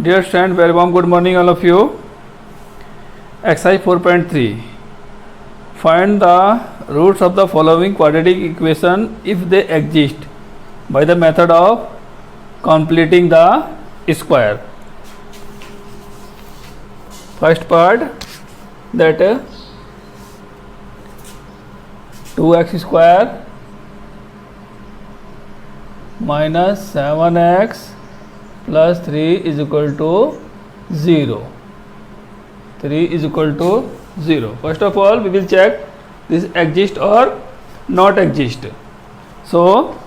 Dear student, very warm good morning all of you. Exercise 4.3. Find the roots of the following quadratic equation if they exist by the method of completing the square. First part, that 2x square minus 7x plus 3 is equal to 0. 3 is equal to 0. First of all, we will check this exist or not exist. So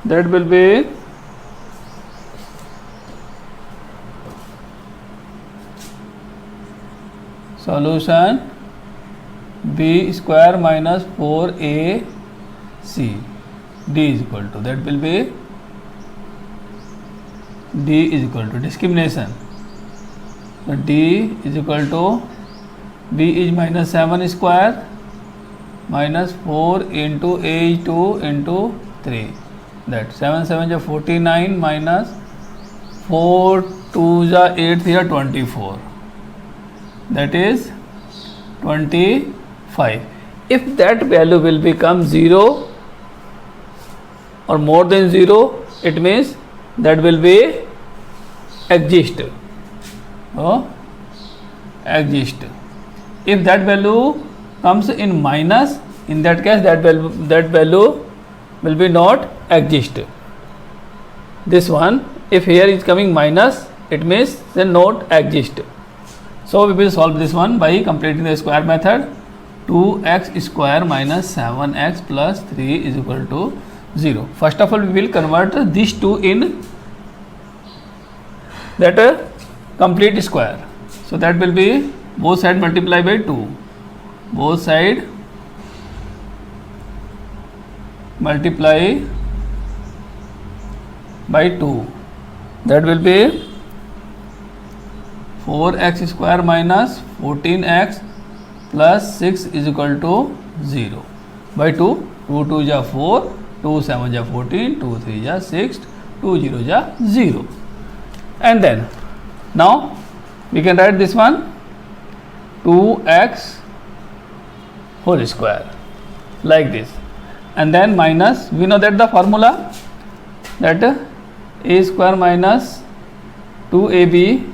that will be solution b square minus 4ac d is equal to, that will be d is equal to discrimination. So d is equal to b is minus 7 square minus 4 into a is 2 into 3, that 7 7 is 49 minus 4 2 is 8 3 24, that is 25. If that value will become 0 or more than 0, it means that will be exist. Exist. If that value comes in minus, in that case that value will be not exist. This one, if here is coming minus, it means then not exist. So we will solve this one by completing the square method. 2x square minus 7x plus 3 is equal to 0. First of all, we will convert these two in that complete square. So that will be both side multiply by 2. Both side multiply by 2. That will be 4x square minus 14x plus 6 is equal to 0 by 2. 2 2 is 4, 2 7 is 14, 2 3 is 6, 2 0 is 0. And then now we can write this one 2x whole square like this, and then minus, we know that the formula that a square minus 2ab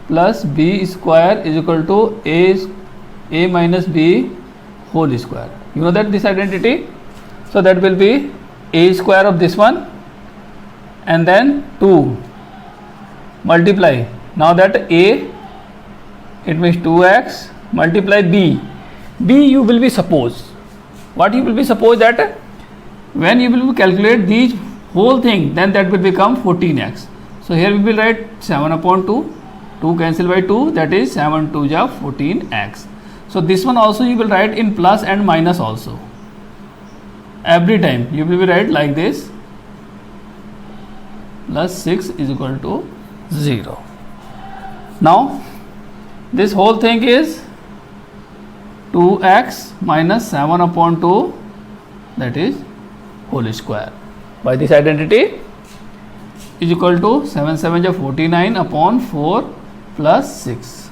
plus b square is equal to a minus b whole square. You know that this identity. So that will be a square of this one and then 2 multiply. Now that a, it means 2x multiply b. B you will be suppose. What you will be suppose that when you will calculate these whole thing, then that will become 14x. So here we will write 7 upon 2. 2 cancel by 2, that is 7 2 is 14x. So this one also you will write in plus and minus also. Every time you will write like this, plus 6 is equal to 0. Now this whole thing is 2x minus 7 upon 2, that is whole square. By this identity is equal to 7 7 is 49 upon 4 plus 6.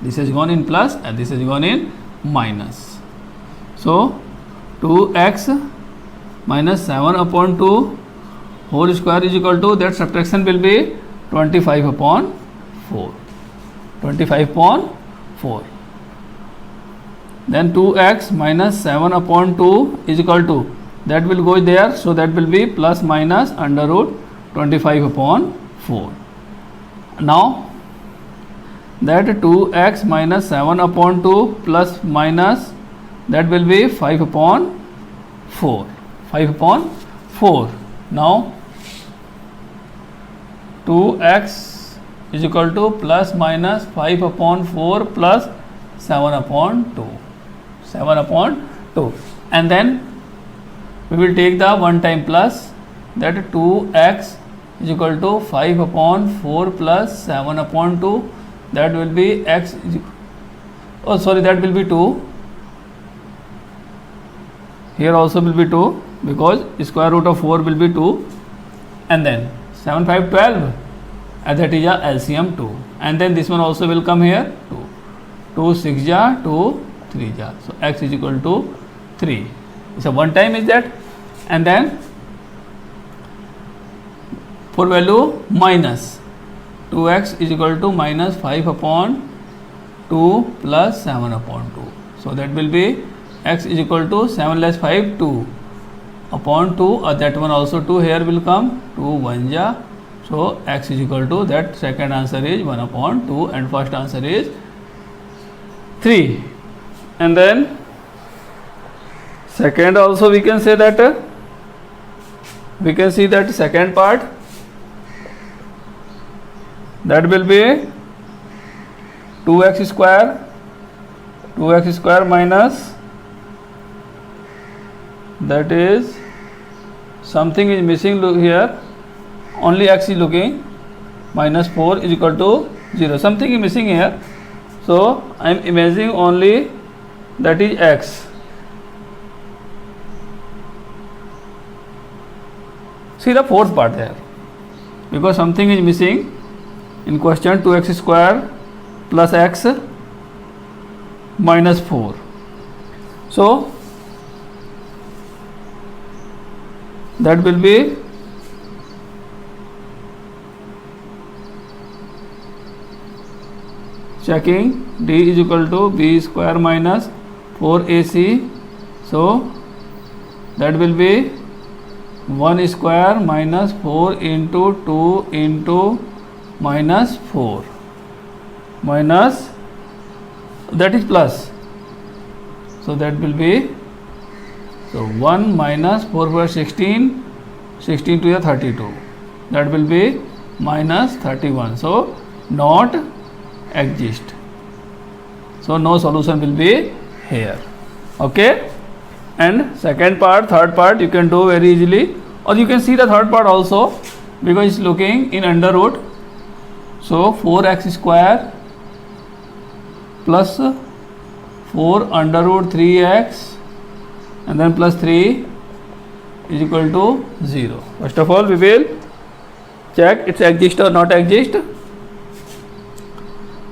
This has gone in plus and this has gone in minus. So 2x minus 7 upon 2 whole square is equal to, that subtraction will be 25 upon 4. 25 upon 4. Then 2x minus 7 upon 2 is equal to, that will go there. So that will be plus minus under root 25 upon 4. Now that 2x minus 7 upon 2 plus minus, that will be 5 upon 4. 5 upon 4. Now 2x is equal to plus minus 5 upon 4 plus 7 upon 2. 7 upon 2. And then we will take the one time plus, that 2x is equal to 5 upon 4 plus 7 upon 2, that will be x is, that will be 2. here also will be 2 because square root of 4 will be 2, and then 7 5 12, and that is a LCM 2, and then this one also will come here 2, 2 6 ja 2 3 ja, so x is equal to 3. So one time is that, and then for value minus 2x is equal to minus 5 upon 2 plus 7 upon 2. So that will be x is equal to 7 less 5 2 upon 2, or that one also 2 here will come, 2 1 ja. So x is equal to, that second answer is 1 upon 2 and first answer is 3. And then second also we can say that, we can see that second part, that will be 2x square minus, that is something is missing, look here, only x is looking, minus 4 is equal to 0, something is missing here, so I am imagining only that is x. See the fourth part there, because something is missing in question, 2x square plus x minus 4. So that will be checking d is equal to b square minus 4ac, so that will be 1 square minus 4 into 2 into minus 4 minus, that is plus, so that will be, so 1 minus 4 for 16, 16 to the 32, that will be minus 31, so not exist, so no solution will be here. Okay, and second part, third part you can do very easily, or you can see the third part also, because it's looking in under root. So 4x square plus 4 under root 3x and then plus 3 is equal to 0. First of all we will check it's exist or not exist.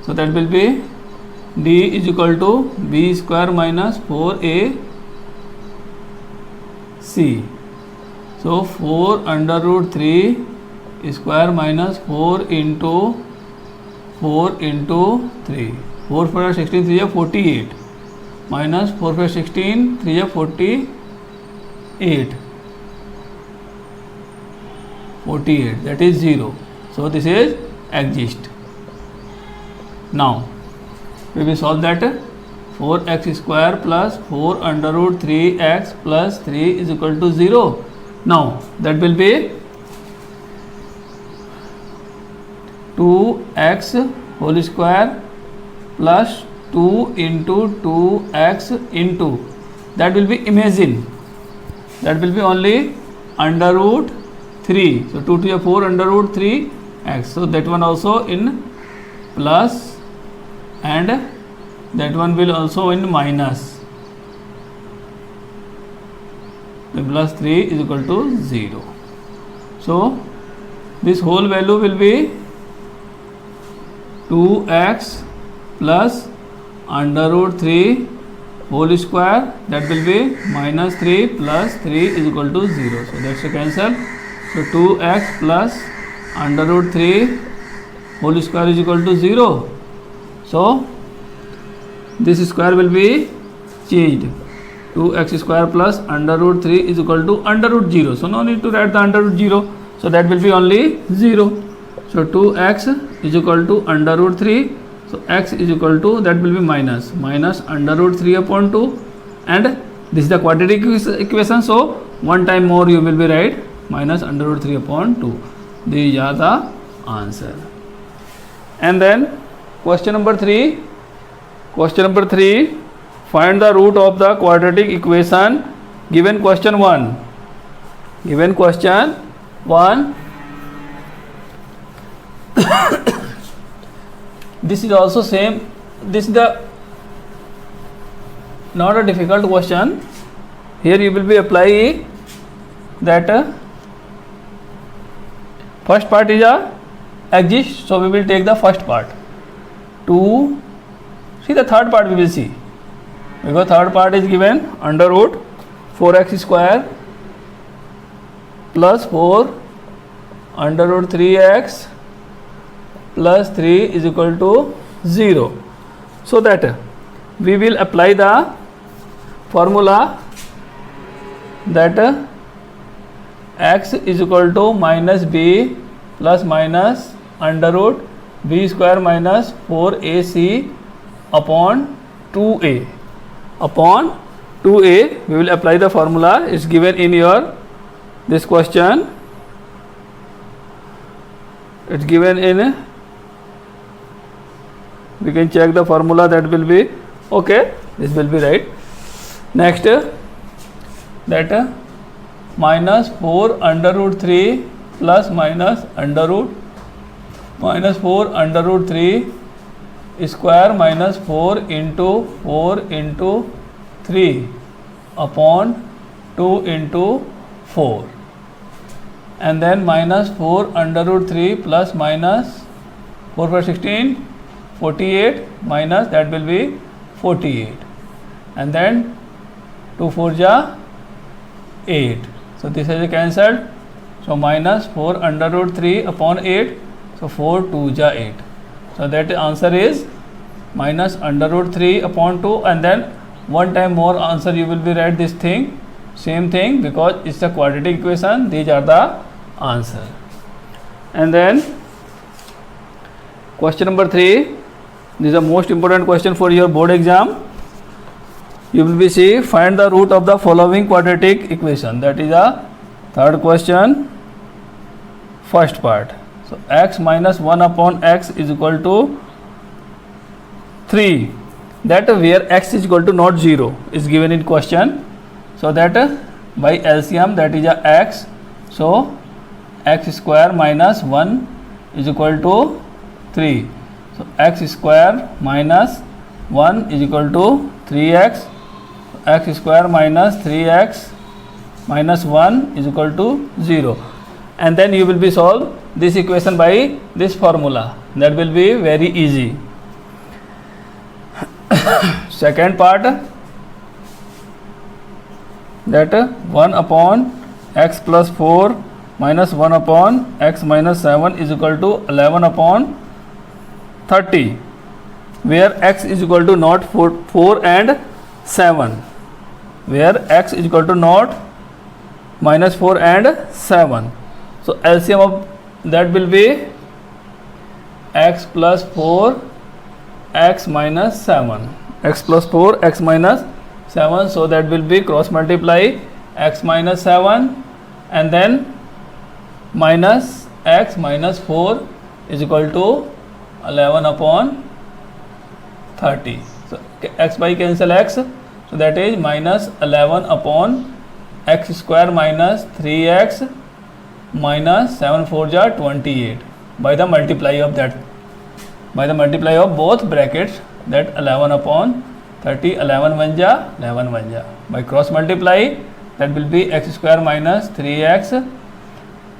So that will be d is equal to b square minus 4ac. So 4 under root 3 square minus 4 into 3, 4 for 16 3 is 48 minus 4 for 16 3 is 48, that is 0. So this is exist. Now we will solve that. 4x square plus 4 under root 3x plus 3 is equal to 0. Now that will be 2x whole square plus 2 into 2x into, that will be, imagine that will be only under root 3, so 2 to the 4 under root 3x, so that one also in plus and that one will also in minus, the plus 3 is equal to 0. So this whole value will be 2x plus under root 3 whole square, that will be minus 3 plus 3 is equal to 0. So that's a cancel. So 2x plus under root 3 whole square is equal to 0. So this square will be changed. 2x square plus under root 3 is equal to under root 0. So no need to write the under root 0. So that will be only 0. So 2x is equal to under root 3. So x is equal to, that will be minus under root 3 upon 2, and this is the quadratic equation. So one time more you will be right, minus under root 3 upon 2. These are the answer. And then question number 3. Question number 3. Find the root of the quadratic equation given question 1. Given question 1. This is also same. This is the not a difficult question. here you will be apply that first part is a exist, so we will take the first part. To see the third part we will see, because third part is given under root 4x square plus 4 under root 3x plus 3 is equal to 0. So that we will apply the formula that x is equal to minus b plus minus under root b square minus 4ac upon 2a. Upon 2a we will apply the formula. It's given in your this question. It's given in, we can check the formula, that will be okay, this will be right. Next, that minus 4 under root 3 plus minus under root minus 4 under root 3 square minus 4 into 3 upon 2 into 4, and then minus 4 under root 3 plus minus 4 for 16 48 minus that will be 48, and then 2 4 ja 8. So this is cancelled. So minus 4 under root 3 upon 8. So 4 2 ja 8. So that answer is minus under root 3 upon 2, and then one time more answer you will be write this thing, same thing, because it's a quadratic equation. These are the answer. And then question number 3. This is the most important question for your board exam. You will be see, find the root of the following quadratic equation. That is a third question, first part. So x minus 1 upon x is equal to 3. That where x is equal to not 0 is given in question. So that by LCM, that is a x. So x square minus 1 is equal to 3. So x square minus 1 is equal to 3x. X square minus 3x minus 1 is equal to 0. And then you will be solve this equation by this formula. That will be very easy. Second part, that 1 upon x plus 4 minus 1 upon x minus 7 is equal to 11 upon 30, where x is equal to not 4 and 7, where x is equal to not minus 4 and 7. So LCM of that will be x plus 4 x minus 7, x plus 4 x minus 7. So that will be cross multiply x minus 7 and then minus x minus 4 is equal to 11 upon 30. So x by cancel x, so that is minus 11 upon x square minus 3x minus 7 4 ja 28 by the multiply of that, by the multiply of both brackets, that 11 upon 30, 11 1 ja 11 1 ja, by cross multiply that will be x square minus 3x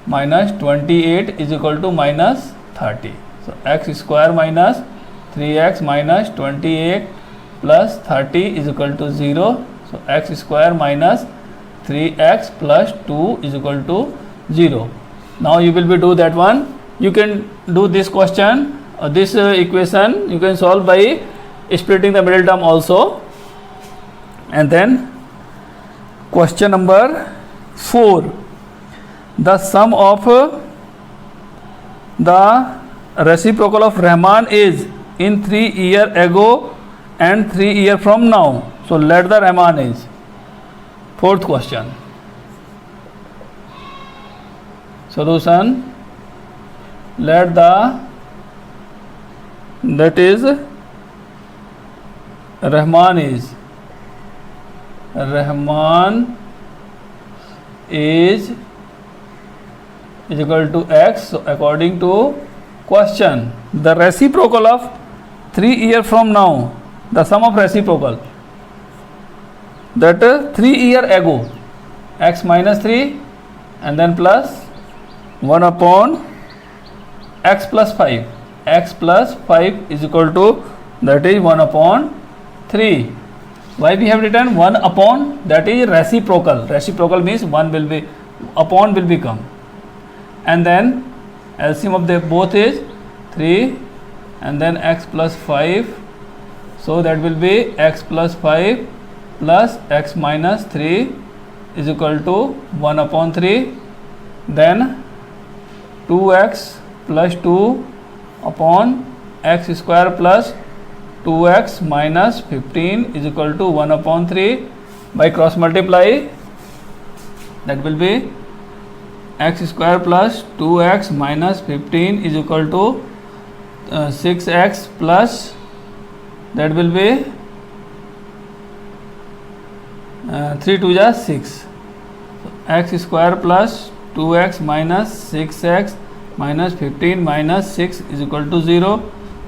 minus 28 is equal to minus 30. So x square minus 3x minus 28 plus 30 is equal to 0. So x square minus 3x plus 2 is equal to 0. Now you will be do that one. You can do this question, this equation you can solve by splitting the middle term also. And then question number 4, the sum of the reciprocal of Rahman is in 3 years ago and 3 years from now. So let the Rahman is. Fourth question. Solution, let the, that is Rahman is equal to x. So according to question, the reciprocal of 3 years from now, the sum of reciprocal, that 3 year ago x minus 3 and then plus 1 upon x plus 5. X plus 5 is equal to, that is 1 upon 3. Why we have written 1 upon? That is reciprocal. Reciprocal means 1 will be, upon will become, and then LCM of the both is 3 and then x plus 5. So that will be x plus 5 plus x minus 3 is equal to 1 upon 3. Then 2x plus 2 upon x square plus 2x minus 15 is equal to 1 upon 3. By cross multiply, that will be x square plus 2x minus 15 is equal to 6x plus, that will be 3 2 ja 6. So, x square plus 2x minus 6x minus 15 minus 6 is equal to 0.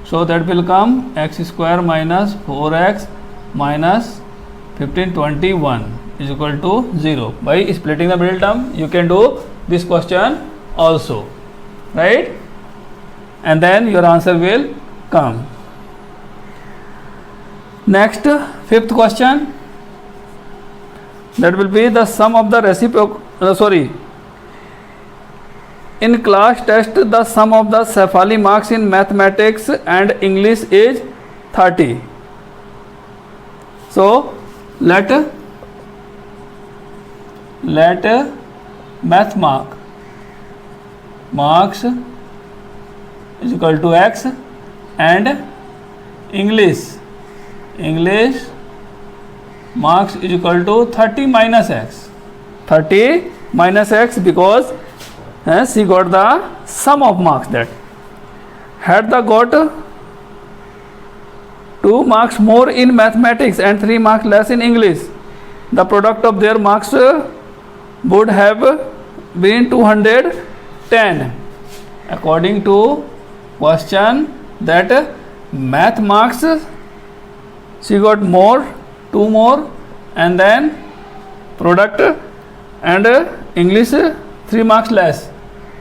So that will come x square minus 4x minus 15 21 is equal to 0. By splitting the middle term, you can do this question also, right? And then your answer will come. Next, fifth question, that will be the sum of the reciprocal, in class test the sum of the Shefali marks in mathematics and English is 30. So let math marks is equal to x and English marks is equal to 30 minus x. 30 minus x because she got the sum of marks. That had the got 2 marks more in mathematics and 3 marks less in English, the product of their marks would have been 210. According to question, that math marks she got more, 2 more, and then product and English 3 marks less.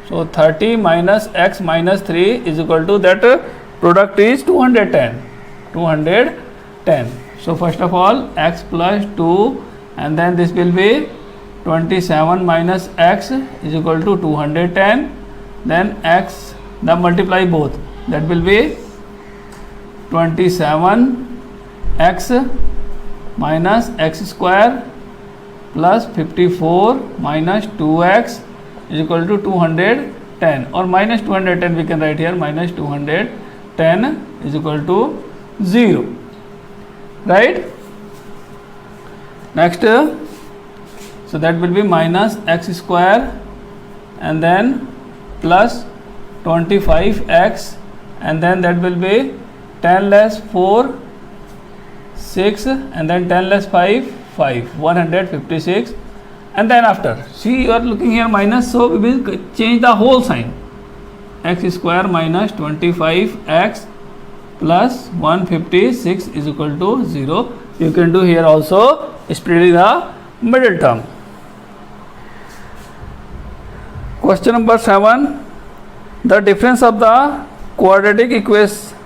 So 30 minus x minus 3 is equal to, that product is 210. So first of all, x plus 2 and then this will be 27 minus x is equal to 210. Then x, the multiply both, that will be 27 x minus x square plus 54 minus 2x is equal to 210, or minus 210 we can write here, minus 210 is equal to 0, right? Next, so that will be minus x square and then plus 25x and then that will be 10 less 4 6 and then 10 less 5 156, and then after, see you are looking here minus, so we will change the whole sign, x square minus 25x plus 156 is equal to 0. You can do here also splitting the middle term. Question number 7, the difference of the quadratic equation,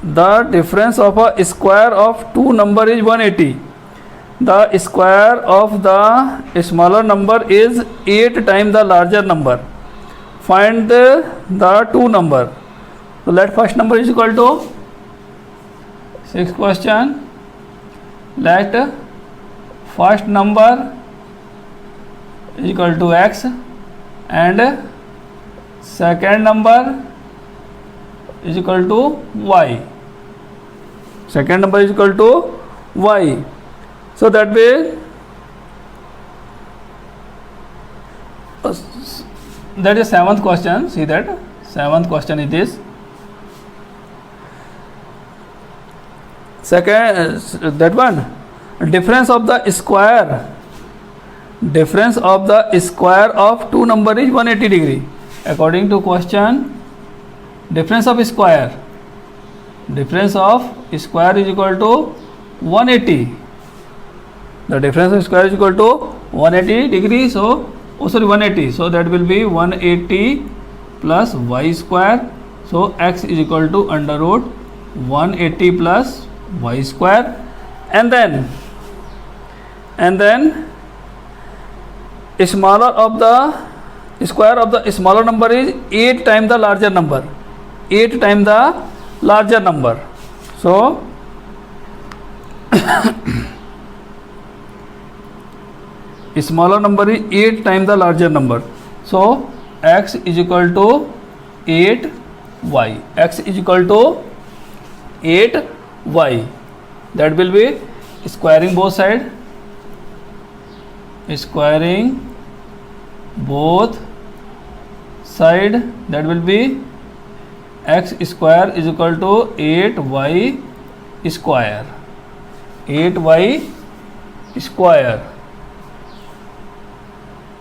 the difference of a square of two number is 180. The square of the smaller number is 8 times the larger number. Find the two number. So let first number is equal to, sixth question, let first number is equal to x and second number is equal to y. Second number is equal to y. So that way, that is seventh question. See that seventh question is this. Second, that one, difference of the square. Difference of the square of two number is 180 degree. According to question, difference of square is equal to 180. The difference of square is equal to 180 degree. So, 180. So that will be 180 plus y square. So x is equal to under root 180 plus y square, and then smaller of the square of the smaller number is 8 times the larger number. 8 times the larger number. So smaller number is 8 times the larger number. So x is equal to 8y. X is equal to 8y. That will be squaring both sides. Squaring both side, that will be x square is equal to 8y square. 8y square.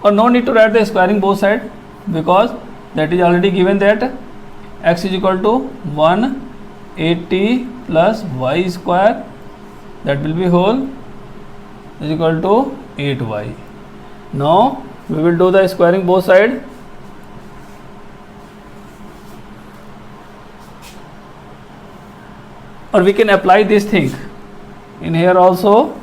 Or no need to write the squaring both side, because that is already given that x is equal to 180 plus y square, that will be whole is equal to 8y. Now we will do the squaring both side. Or we can apply this thing in here also.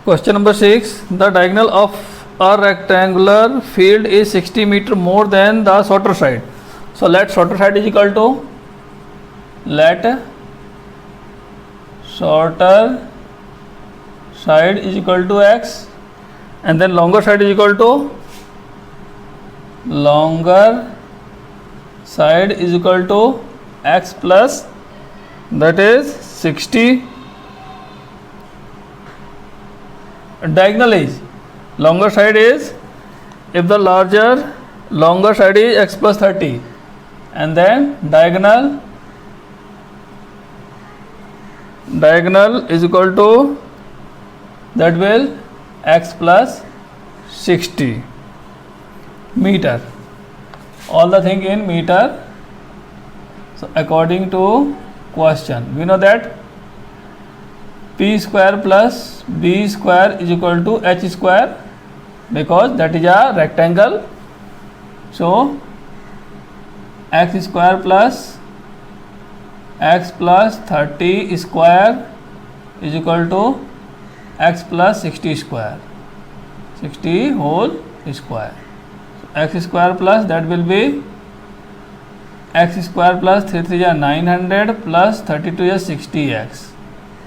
Question number 6. The diagonal of a rectangular field is 60 meter more than the shorter side. So let shorter side is equal to, let shorter side is equal to x, and then longer side is equal to, longer side is equal to x plus, that is 60. Diagonal is, longer side is, if the longer side is x plus 30, and then diagonal is equal to, that will x plus 60 meter. All the thing in meter. So according to question, we know that p square plus b square is equal to h square, because that is a rectangle. So x square plus x plus 30 square is equal to x plus 60 square, 60 whole square. So x square plus, that will be x square plus 3 3 is 900 plus 32 is 60x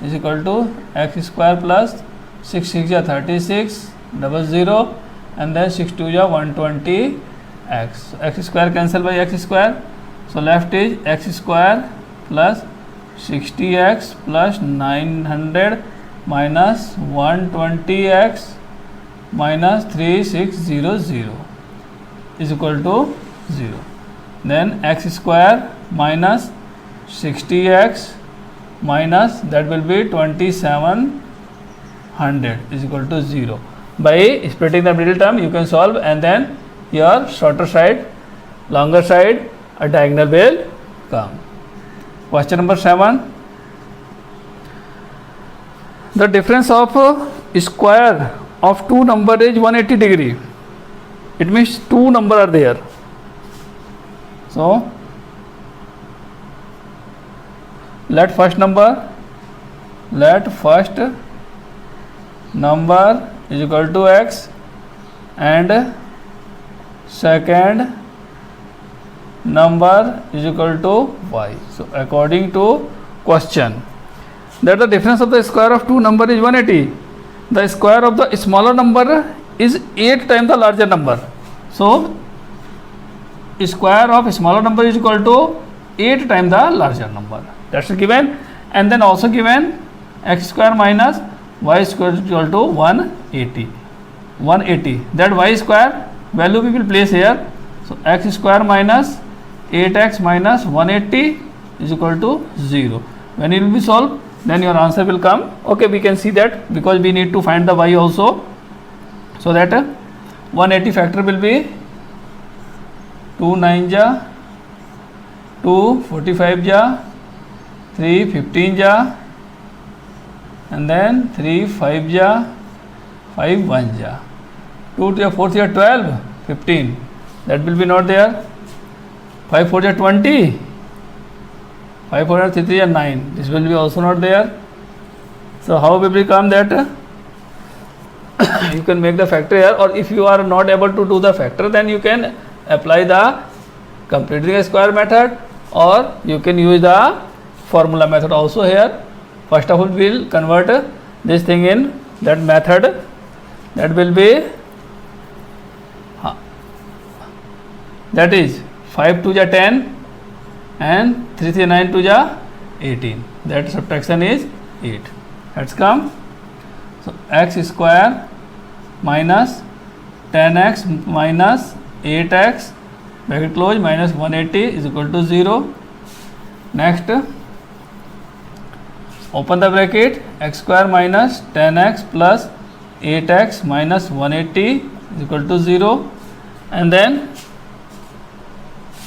is equal to x square plus 6 6 is 36 00, and then 6 2 is 120x. So x square cancel by x square. So left is x square plus 60x plus 900 minus 120x minus 3600 is equal to 0. Then x square minus 60x minus, that will be 2700 is equal to 0. By splitting the middle term you can solve, and then your shorter side, longer side, a diagonal will come. Question number 7. The difference of square of two number is 180 degree. It means two number are there. So let first number is equal to x, and second number is equal to y. So according to question, that the difference of the square of two number is 180. The square of the smaller number is 8 times the larger number. So square of smaller number is equal to 8 times the larger number. That's given. And then also given x square minus y square is equal to 180. That y square value we will place here. So x square minus 8x minus 180 is equal to 0. When it will be solved, then your answer will come. Okay, we can see that, because we need to find the y also. So that 180 factor will be 2 9 ja 2 45 जा, 3 15 जा, and then 3 5 जा, 5 1 जा, 2 to the 4th या 12 15, that will be not there. 5 4 ja 20, 5 4 ja 3 ja 9, this will be also not there. So how will become that? You can make the factor here, or if you are not able to do the factor, then you can apply the completing a square method, or you can use the formula method also here. First of all, we will convert this thing in that method. That will be that is 5 2 ja 10 and 3 3 9 2 ja 18. That subtraction is 8. Let's come. So x square minus 10x minus 8x bracket close minus 180 is equal to 0. Next, open the bracket, x square minus 10x plus 8x minus 180 is equal to 0, and then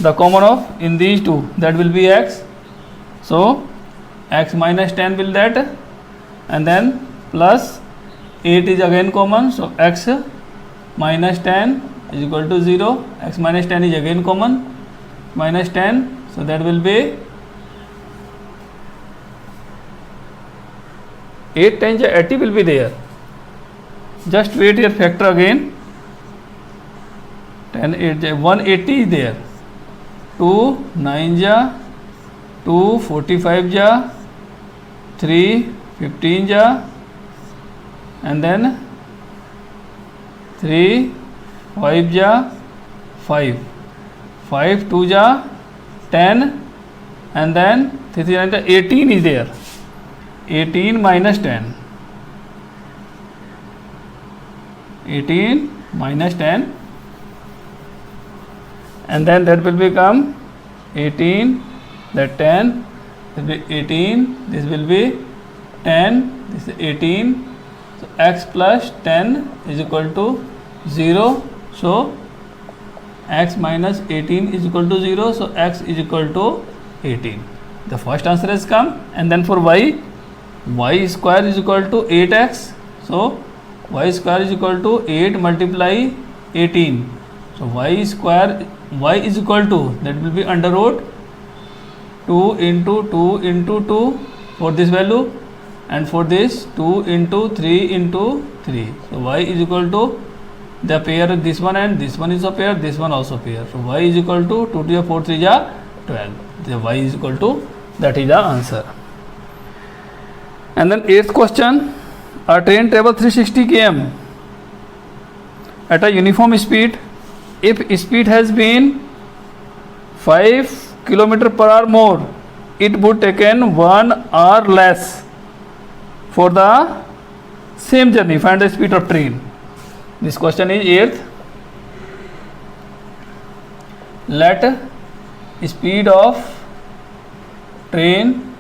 the common of in these two, that will be x. So x minus 10 will that, and then plus 8 is again common, so x minus 10 is equal to 0. X minus 10 is again common, minus 10, so that will be 8 times 80 will be there. Just wait here, factor again. 10 8 180 is there. 2 9 ja, 2 45 ja, 3 15 ja, and then 3 5 ja 5, 5 2 ja 10, and then 3 3 9 ja 18 is there. 18 minus 10, 18 minus 10, and then that will become 18, that 10 will be 18, this will be 10, this is 18. So x plus 10 is equal to 0. So x minus 18 is equal to 0. So x is equal to 18. The first answer has come. And then for y square is equal to 8x. So y square is equal to 8 multiply 18. So y square, y is equal to, that will be under root 2 into 2 into 2 for this value, and for this 2 into 3 into 3. So y is equal to the pair, this one and this one is a pair, this one also pair. So y is equal to 2 to the 4 3 ja 12. The y is equal to, that is the answer. And then 8th question, a train travels 360 km at a uniform speed. If speed has been 5 km per hour more, it would taken 1 hour less for the same journey. Find the speed of train. This question is 8th. Let speed of train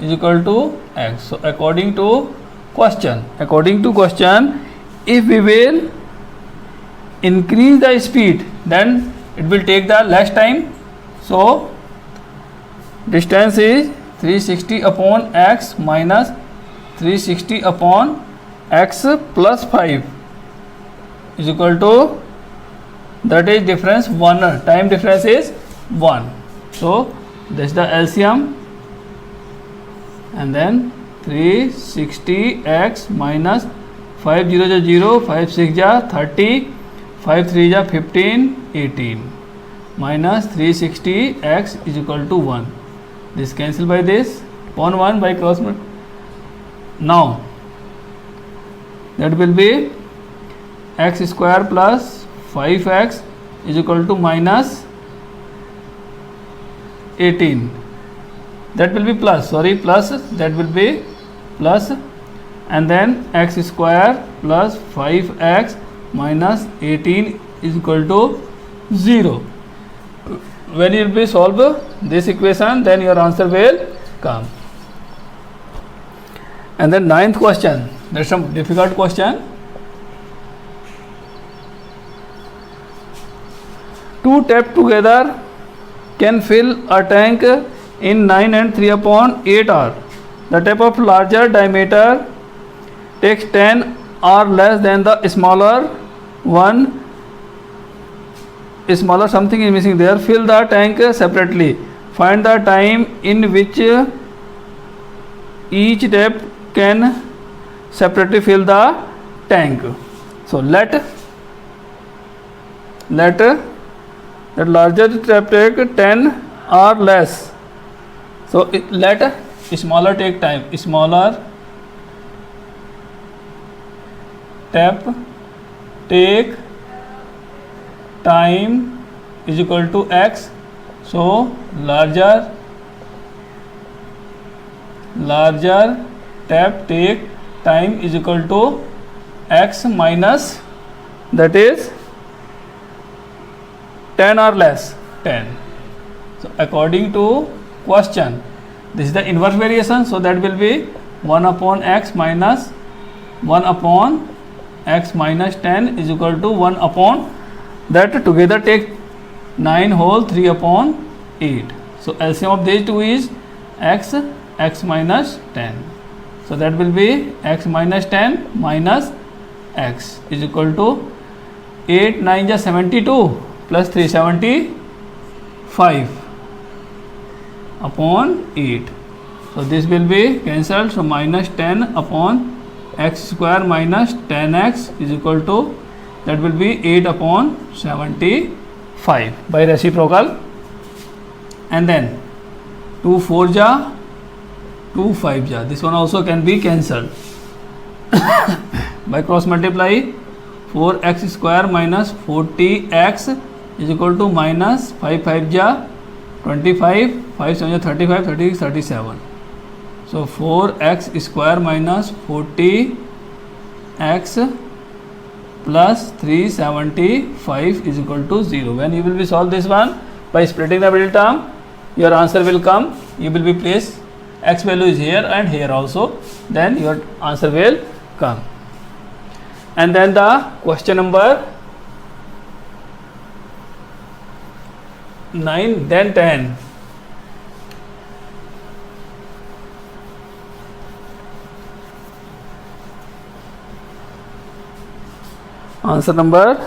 is equal to x. So according to question, if we will increase the speed, then it will take the less time. So distance is 360 upon x minus 360 upon x plus 5 is equal to, that is difference 1, time difference is 1. So this is the LCM, and then 360x minus 5 0 ja 0, 5 6 ja 30, 5 3 ja 15, 18 minus 360x is equal to 1. This cancel by this, upon 1 by cross multiply. Now that will be x square plus 5x is equal to minus 18. That will be plus, plus, that will be plus, and then x square plus 5x minus 18 is equal to 0. When you will be solve this equation, then your answer will come. And then 9th question, there is some difficult question. Two tap together can fill a tank in 9 and 3/8 hour. The tap of larger diameter takes 10 or less than the smaller one. Smaller something is missing there. Fill the tank separately. Find the time in which each tap can separately fill the tank. So let the larger tap take 10 or less. So let smaller take time. Smaller tap take time is equal to x. So larger tap take time is equal to x minus, that is 10 or less 10. So according to question, this is the inverse variation, so that will be 1 upon x minus 1 upon x minus 10 is equal to 1 upon that together take 9 whole 3 upon 8. So LCM of these two is x minus 10. So that will be x minus 10 minus x is equal to 8 9 is 72 plus 375 upon 8. So this will be cancelled. So minus 10 upon x square minus 10x is equal to, that will be 8 upon 75 by reciprocal. And then 2 4 ja 2 5 ja, this one also can be cancelled by cross multiply. 4x square minus 40x is equal to minus 5 5 ja 25, 5 7 ja 35, 36 37. So 4x square minus 40x plus 375 is equal to 0. When you will be solve this one by splitting the middle term, your answer will come. You will be placed, x value is here and here also, then your answer will come. And then the question number 9, then 10. Answer number,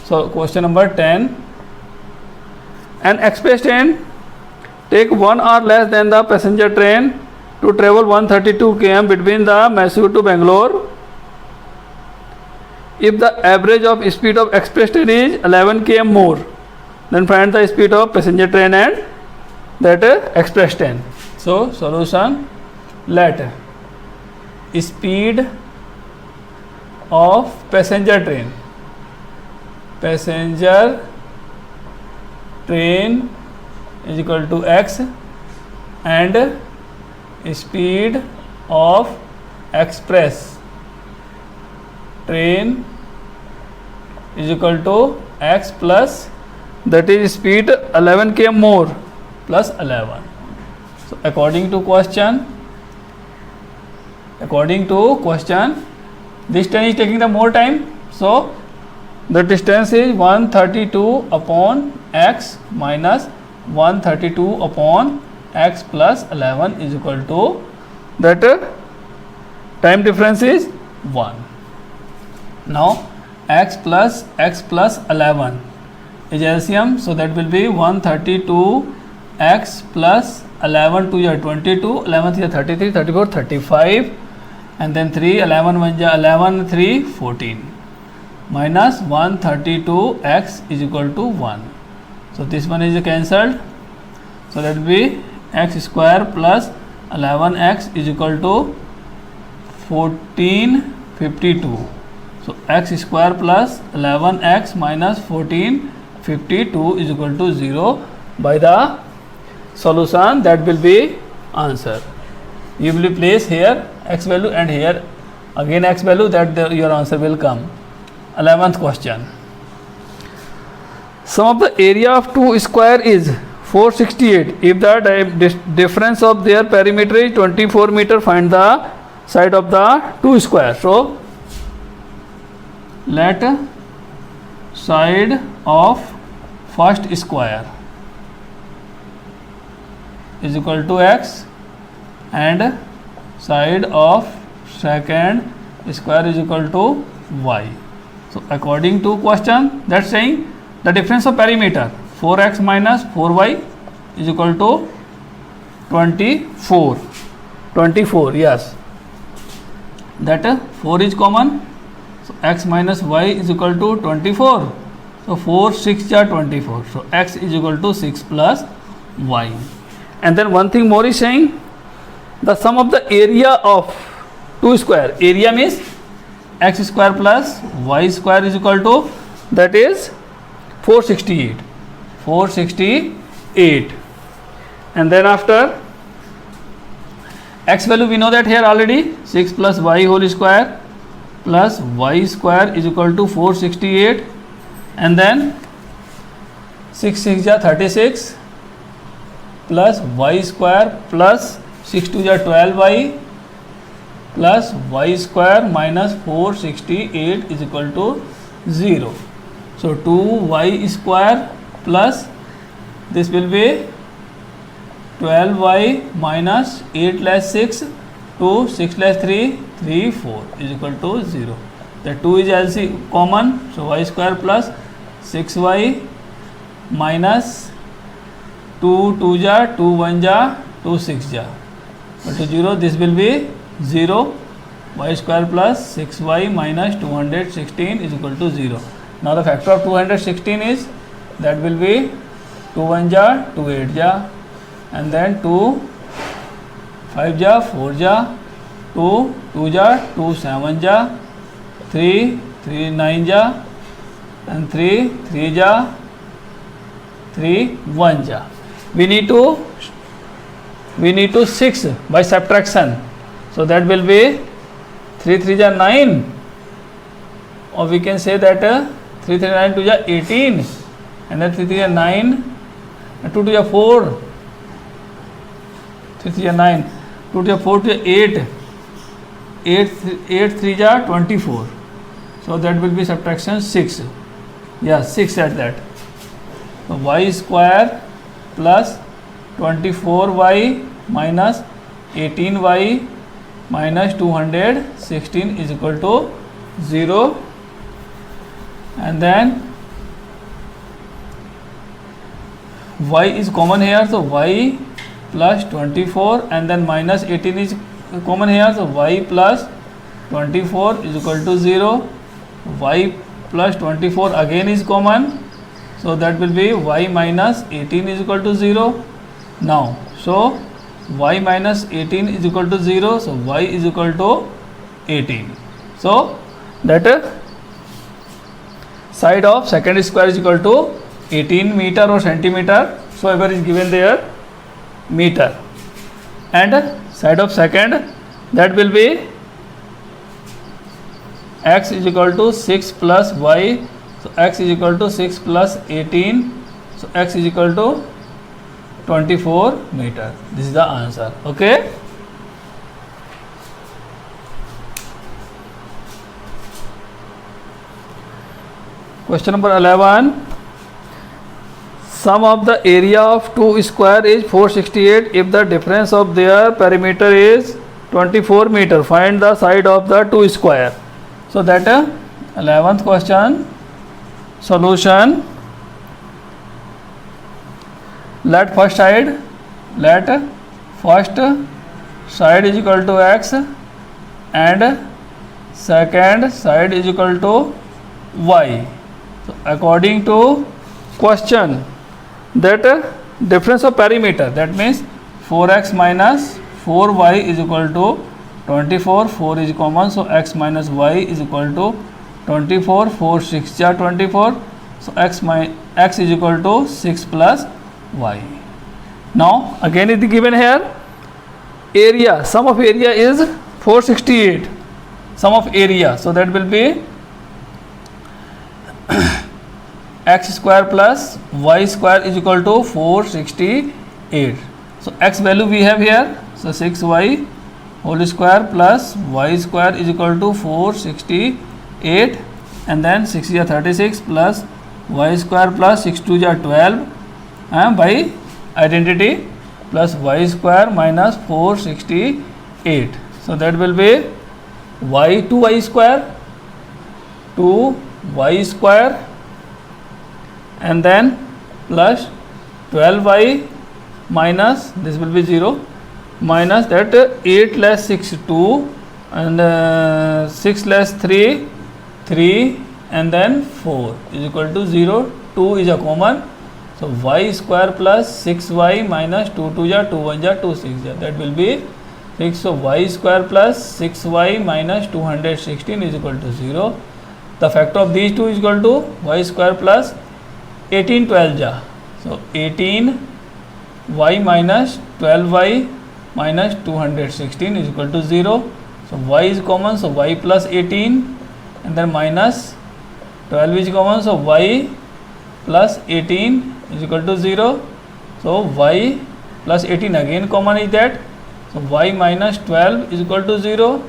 so question number 10. An express train take 1 hour less than the passenger train to travel 132 km between the Mysore to Bangalore. If the average of speed of express train is 11 km more, then find the speed of passenger train and that express train. So solution, let speed of passenger train is equal to x and speed of express train is equal to x plus, that is speed 11 km more plus 11. So according to question, this train is taking the more time, so the distance is 132 upon x minus 132 upon x plus 11 is equal to, that time difference is 1. Now x plus 11 is LCM, so that will be 132 x plus 11 to your 22, 11 to 33, 34, 35, and then 3 11 1 11 3 14 minus 132 x is equal to 1. So this one is cancelled, so that will be x square plus 11x is equal to 1452. So x square plus 11x minus 1452 is equal to 0 by the solution, that will be answer. You will place here x value and here again x value, that your answer will come. 11th question. Sum of the area of two square is 468. If the difference of their perimeter is 24 meter, find the side of the two square. So let side of first square is equal to x and side of second square is equal to y. So according to question, that's saying the difference of perimeter 4x minus 4y is equal to 24. 24, yes, that 4 is common, so x minus y is equal to 24. So 4 6 are 24, so x is equal to 6 plus y. And then one thing more is saying the sum of the area of 2 square, area means x square plus y square is equal to, that is 468. 468. And then after x value we know that here already, 6 plus y whole square plus y square is equal to 468, and then 6 6 are 36 plus y square plus 6 2 are 12y plus y square minus 468 is equal to 0. So 2y square plus this will be 12y minus 8 less 6, 2, 6 less 3, 3, 4 is equal to 0. The 2 is LC common, so y square plus 6y minus 2 2 ja, 2 1 ja, 2 6 ja, equal to 0. This will be 0. Y square plus 6y minus 216 is equal to 0. Now the factor of 216 is, that will be 2 1 ja, 2 8 ja, and then 2 5 ja, 4 ja, 2 2 ja, 2 7 ja, 3 3 9 ja, and 3 3 ja, 3 1 ja. We need to 6 by subtraction, so that will be 3 3 ja 9, or we can say that 3 3 9 2 ja 18, and then 3 3 ja 9, and 2 2 ja 4, 3 3 ja 9, 2 2 ja 4 2 ja 8, 8 3 ja 24, so that will be subtraction 6, yeah 6 at that. So y square plus 24y minus 18y minus 216 is equal to 0, and then y is common here, so y plus 24, and then minus 18 is common here, so y plus 24 is equal to 0. Y plus 24 again is common, so that will be y minus 18 is equal to 0. Now, so y minus 18 is equal to 0, so y is equal to 18. So that side of second square is equal to 18 meter or centimeter, so ever is given there meter, and side of second, that will be x is equal to 6 plus y, so x is equal to 6 plus 18, so x is equal to 24 meter. This is the answer. Okay. Question number 11. Sum of the area of 2 square is 468 if the difference of their perimeter is 24 meter. Find the side of the 2 square. So that 11th question solution. Let first side is equal to x and second side is equal to y. So according to question, that difference of perimeter, that means 4x minus 4y is equal to 24, 4 is common, so x minus y is equal to 24, 4 6 are 24, so x is equal to 6 plus y. Now again it is given here area, sum of area is 468, sum of area, so that will be x square plus y square is equal to 468. So x value we have here, so 6y whole square plus y square is equal to 468, and then 6 is 36 plus y square plus 6 2 is 12, by identity plus y square minus 468. So that will be y 2y square and then plus 12y minus, this will be 0, minus that 8 less 6 2 and 6 less 3 3 and then 4 is equal to 0. 2 is a common, so y square plus 6y minus 2 2 ja 2 1 ja 2 6 ja, that will be 6. So y square plus 6y minus 216 is equal to 0. The factor of these two is equal to y square plus 18 12 ja, so 18 y minus 12y minus 216 is equal to 0. So y is common, so y plus 18 and then minus 12 is common, so y plus 18 is equal to 0. So y plus 18 again common is that, so y minus 12 is equal to 0.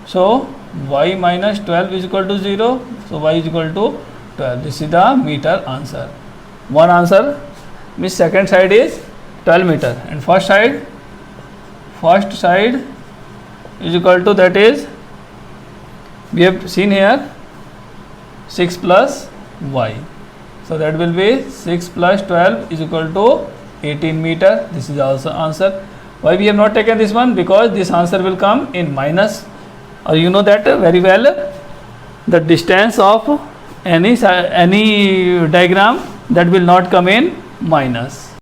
So y minus 12 is equal to 0. So y is equal to 12. This is the meter answer. One answer means second side is 12 meter and first side is equal to, that is we have seen here 6 plus y. So that will be 6 plus 12 is equal to 18 meter. This is also answer. Why we have not taken this one? Because this answer will come in minus. You know that very well. The distance of any diagram, that will not come in minus.